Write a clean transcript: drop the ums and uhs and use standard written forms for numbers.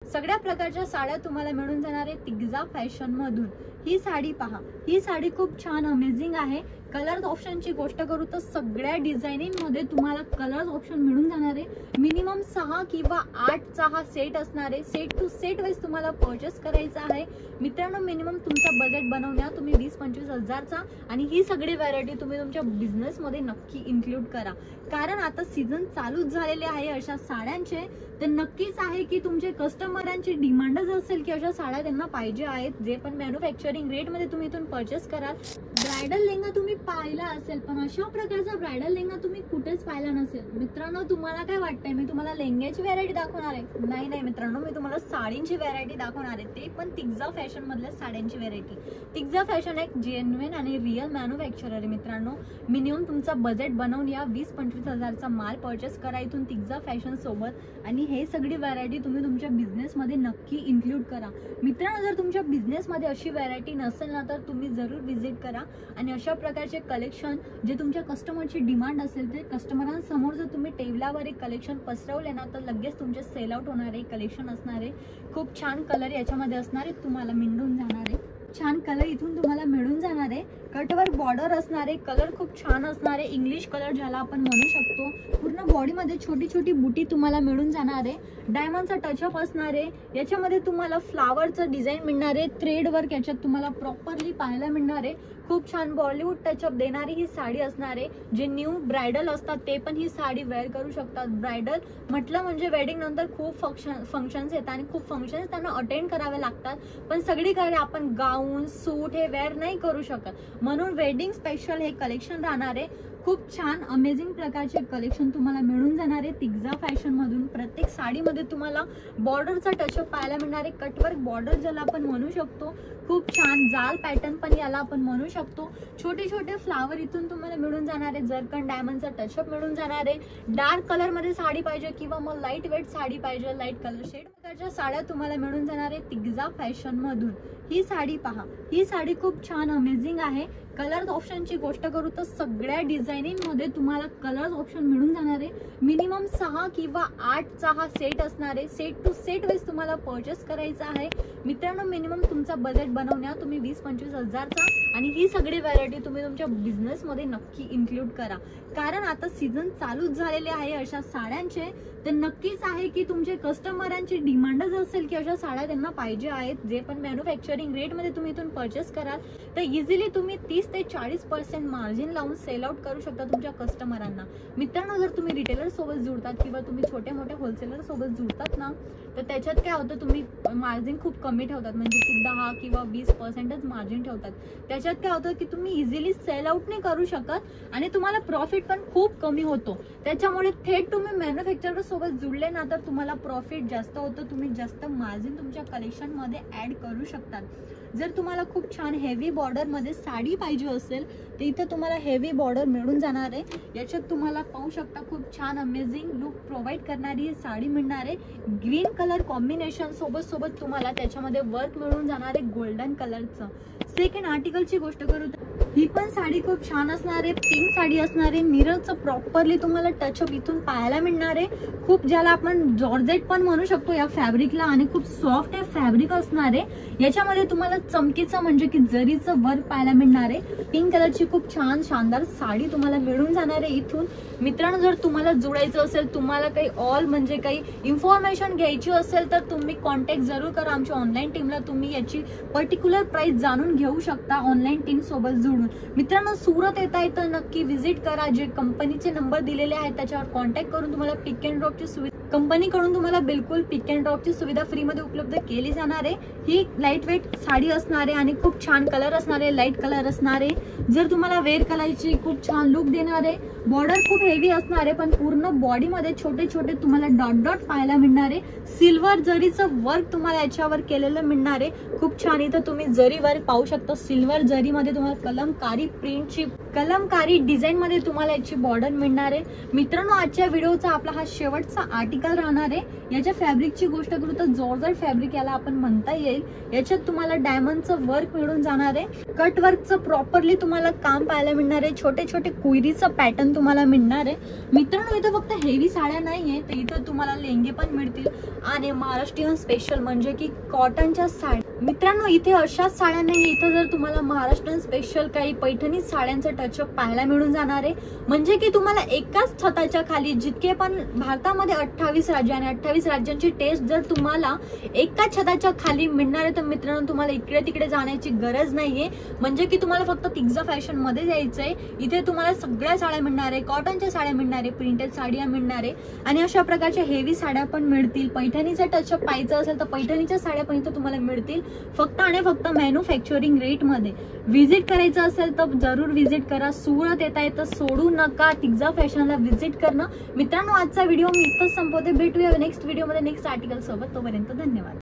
सगळ्या प्रकारच्या साड्या तुम्हाला मिळून जाणार आहे तिग्जा फॅशन मधून। ही साडी पहा, ही साडी खूप छान अमेजिंग आहे। कलर ऑप्शनची गोष्ट करू तर सगळ्या डिझायनिंग मध्ये तुम्हाला कलर ऑप्शन मिळून जाणार आहे। मिनिमम 6 किंवा 8चा हा सेट असणार आहे। सेट टू सेट वाईज तुम्हाला परचेस करायचा आहे मित्रांनो। मिनिमम तुमचा बजेट बनवण्या तुम्ही 20-25 हजारचा आणि ही सगळी व्हरायटी तुम्ही तुमच्या बिझनेस मध्ये नक्की इन्क्लूड करा, कारण आता सीझन चालूच झालेले आहे अशा साड्यांचे। तर नक्कीच आहे की तुमचे कस्टमरांची डिमांडच असेल की अशा साड्या त्यांना पाहिजे आहेत, जे पण मॅन्युफॅक्चरिंग रेट मध्ये तुम्ही इथून परचेस कराल। ब्रायडल लेहंगा तुम्ही पाहिला असेल, पण अशा प्रकारचा ब्रायडल लेहंगा तुम्ही कुठेच पाहिला नसेल। मित्रांनो तुम्हाला काय वाटतंय मी तुम्हाला लेहंग्याची व्हरायटी दाखवणार आहे? नाही मित्रांनो, मी तुम्हाला साडींची व्हरायटी दाखवणार आहे, ते पण तिग्जा फॅशन मधल्या साड्यांची व्हरायटी। तिग्जा फॅशन एक जेन्युइन आणि रिअल मॅन्युफॅक्चरर आहे मित्रांनो। मिनिमम तुमचा बजेट बनवून या 20-25 हजारचा माल परचेस करा इथून तिग्जा फॅशन सोबत, आणि हे सगळी व्हरायटी तुम्ही तुमच्या बिझनेस मध्ये नक्की इन्क्लूड करा मित्रांनो। जर तुमच्या बिझनेस मध्ये अशी व्हरायटी नसेल ना तर तुम्ही जरूर विजिट करा, आणि अशा प्रकारचे कलेक्शन जे तुमच्या कस्टमरची डिमांड असेल ते कस्टमरांसमोर जर तुम्ही टेबलावर एक कलेक्शन पसरवले ना तर लगेच तुमचे सेल आउट होणारे कलेक्शन असणार आहे। खूप छान कलर याच्यामध्ये असणार आहे, तुम्हाला मिळून जाणार आहे छान कलर इथून तुम्हाला मिळून जाणार आहे। कटवर बॉर्डर असणार आहे, कलर खूप छान असणार आहे, इंग्लिश कलर ज्याला आपण म्हणू शकतो। पूर्ण बॉडी मध्ये छोटी छोटी बुटी तुम्हाला मिळून जाणार आहे। डायमंडचा टचअप असणार आहे, याच्यामध्ये तुम्हाला फ्लावरचं डिझाईन मिळणार आहे। थ्रेड वर्क याच्यात तुम्हाला प्रॉपरली पाहायला मिळणार आहे। खूप छान बॉलिवूड टचअप देणारी ही साडी असणार आहे। जे न्यू ब्रायडल असतात ते पण ही साडी वेअर करू शकतात। ब्रायडल म्हटलं म्हणजे वेडिंग नंतर खूप फंक्शन्स येतात आणि खूप फंक्शन्स त्यांना अटेंड करावे लागतात, पण सगळीकडे आपण गाऊन सूट हे वेअर नाही करू शकत, म्हणून वेडिंग स्पेशल हे कलेक्शन राहणार आहे। खूप छान अमेजिंग प्रकारचे कलेक्शन तुम्हाला मिळून जाणार आहे तिग्जा फॅशन मधून। प्रत्येक साडीमध्ये तुम्हाला बॉर्डरचा टचअप पाहायला मिळणार आहे। कटवर्क बॉर्डर ज्याला आपण म्हणू शकतो, खूप छान जाल पॅटर्न पण याला आपण म्हणू शकतो। छोटे छोटे फ्लावर इथून तुम्हाला मिळून जाणार आहे। जरकन डायमंडचा टचअप मिळून जाणार आहे। डार्क कलर मध्ये साडी पाहिजे किंवा मग लाईट वेट साडी पाहिजे, लाईट कलर शेड प्रकारच्या साड्या तुम्हाला मिळून जाणार आहे तिग्जा फॅशन मधून। ही साडी पहा, ही साडी खूप छान अमेजिंग आहे। कलर ऑप्शनची गोष्ट करू तर सगळ्या डिझायनिंग मध्ये तुम्हाला कलर ऑप्शन मिळून जाणार आहे। मिनिमम 6 किंवा 8चा हा सेट असणार आहे। सेट टू सेट वाईज तुम्हाला परचेस करायचा आहे मित्रांनो। मिनिमम तुमचा बजेट बनवण्या तुम्ही 20-25 हजारचा, आणि ही सगळी व्हरायटी तुम्ही तुमच्या बिझनेस मध्ये नक्की इन्क्लूड करा, कारण आता सीझन चालूच झालेले आहे अशा साड्यांचे। तर नक्कीच आहे की तुमचे कस्टमरांची डिमांडच असेल की अशा साड्या त्यांना पाहिजे आहेत, जे पण मॅन्युफॅक्चरिंग रेट मध्ये तुम्ही इथून परचेस कराल तर इझिली तुम्ही 30 ते 40% मार्जिन लावून सेल आउट करू शकता तुमच्या कस्टमरांना मित्रांनो। जर तुम्ही रिटेलर सोबत जुळतात किंवा तुम्ही छोटे मोठे होलसेलर सोबत जुळतात ना, तर त्याच्यात काय होतं, तुम्ही मार्जिन खूप कमी ठेवतात, म्हणजे की 10 किंवा 20%च मार्जिन ठेवतात। त्याच्यात काय होतं की तुम्ही इझिली सेल आउट नाही करू शकत आणि तुम्हाला प्रॉफिट पण खूप कमी होतो। त्याच्यामुळे थेट तुम्ही मॅन्युफॅक्चरर सोबत जुळले ना तर तुम्हाला प्रॉफिट जास्त होतं, तुम्ही जास्त मार्जिन तुमच्या कलेक्शन मध्ये ऍड करू शकतात। जर तुम्हाला खूप छान हेवी बॉर्डर मध्ये साडी पाहिजे असेल तर इथं तुम्हाला हेवी बॉर्डर मिळून जाणार आहे। याच्यात तुम्हाला पाहू शकता खूप छान अमेजिंग लुक प्रोव्हाइड करणारी ही साडी मिळणार आहे। ग्रीन कलर कॉम्बिनेशन सोबत तुम्हाला त्याच्यामध्ये वर्क मिळून जाणार आहे गोल्डन कलरचं। सेकंड आर्टिकलची गोष्ट करू तर ही पण साडी खूप छान असणार आहे। पिंक साडी असणार आहे। मिररचं प्रॉपरली तुम्हाला टचअप इथून पाहायला मिळणार आहे। खूप ज्याला आपण जॉर्जेट पण म्हणू शकतो या फॅब्रिकला, आणि खूप सॉफ्ट हे फॅब्रिक असणार आहे। याच्यामध्ये तुम्हाला चमकीचं म्हणजे की जरीचं वर्क पाहायला मिळणार आहे। पिंक कलरची खूप छान शानदार साडी तुम्हाला मिळून जाणार आहे इथून मित्रांनो। जर तुम्हाला जुळायचं असेल, तुम्हाला काही ऑल म्हणजे काही इन्फॉर्मेशन घ्यायची असेल तर तुम्ही कॉन्टॅक्ट जरूर करा आमच्या ऑनलाईन टीमला। तुम्ही याची पर्टिक्युलर प्राइस जाणून घेऊ शकता ऑनलाईन टीम सोबत जुळून मित्रांनो। सुरत येता तर नक्की विजिट करा। जे कंपनीचे नंबर दिलेले आहेत त्याच्यावर कॉन्टॅक्ट करून तुम्हाला पिक अँड ड्रॉपची सुविधा कंपनीकडून तुम्हाला बिलकुल पिक अँड ड्रॉपची सुविधा फ्री मध्ये उपलब्ध केली जाणार आहे। ही लाईट वेट साडी असणार आहे आणि खूप छान कलर असणार आहे, लाईट कलर असणार आहे। जर तुम्हाला वेअर करायची खूप छान लुक देणार आहे। बॉर्डर खूप हेवी असणार आहे, पण पूर्ण बॉडी मध्ये छोटे छोटे तुम्हाला डॉट डॉट पाहायला मिळणार आहे। सिल्वर जरीचं वर्क तुम्हाला याच्यावर केलेलं मिळणार आहे। खूप छान इथं तुम्ही जरी वर्क पाहू शकता। सिल्वर जरी मध्ये तुम्हाला कलमकारी प्रिंटची कलमकारी डिझाईन मध्ये तुम्हाला याची बॉर्डर मिळणार आहे मित्रांनो। आजच्या व्हिडिओचा आपला हा शेवटचा आर्टिकल आर्टिकल राहणार आहे। याच्या फॅब्रिकची गोष्ट करू तर जॉर्जेट फॅब्रिक याला आपण म्हणता येईल। याच्यात तुम्हाला डायमंडचं वर्क मिळून जाणार आहे, कट वर्कचं प्रॉपरली तुम्हाला काम पाहायला मिळणार आहे, छोटे छोटे कुयरीचं पॅटर्न तुम्हाला मिळणार आहे। मित्रांनो इथं फक्त हेवी साड्या नाहीये, तर इथं तुम्हाला लेंगे पण मिळतील आणि महाराष्ट्रीयन स्पेशल म्हणजे की कॉटनच्या साड्या। मित्रांनो इथे अशाच साड्या नाही, इथं जर तुम्हाला महाराष्ट्रीयन स्पेशल काही पैठणी साड्यांचं टचअप पाहायला मिळून जाणार आहे। म्हणजे की तुम्हाला एकाच छताच्या खाली जितके पण भारतामध्ये 28 राज्य आणि 28 राज्यांची टेस्ट जर तुम्हाला एकाच छताच्या खाली मिळणार आहे, तर मित्रांनो तुम्हाला इकडे तिकडे जाण्याची गरज नाहीये। म्हणजे की तुम्हाला फक्त तिग्जा फॅशन मध्ये जायचंय। इथे तुम्हाला सगळ्या साड्या मिळणार आहे, कॉटनच्या साड्या मिळणार आहे, प्रिंटेड साड्या मिळणार आहे आणि अशा प्रकारच्या हेवी साड्या पण मिळतील। पैठणीचा टचअप पाहायचं असेल तर पैठणीच्या साड्या पण इथे तुम्हाला मिळतील, फक्त आणि फक्त मॅन्युफॅक्चरिंग रेट मध्ये। व्हिजिट करायचं असेल तर जरूर व्हिजिट करा। सुरत येता येतं सोडू नका तिग्जा फॅशनला व्हिजिट करणं। मित्रांनो आजचा व्हिडिओ मी इथंच संपवते, भेटूया नेक्स्ट व्हिडिओ मध्ये नेक्स्ट आर्टिकल सोबत। तोपर्यंत धन्यवाद।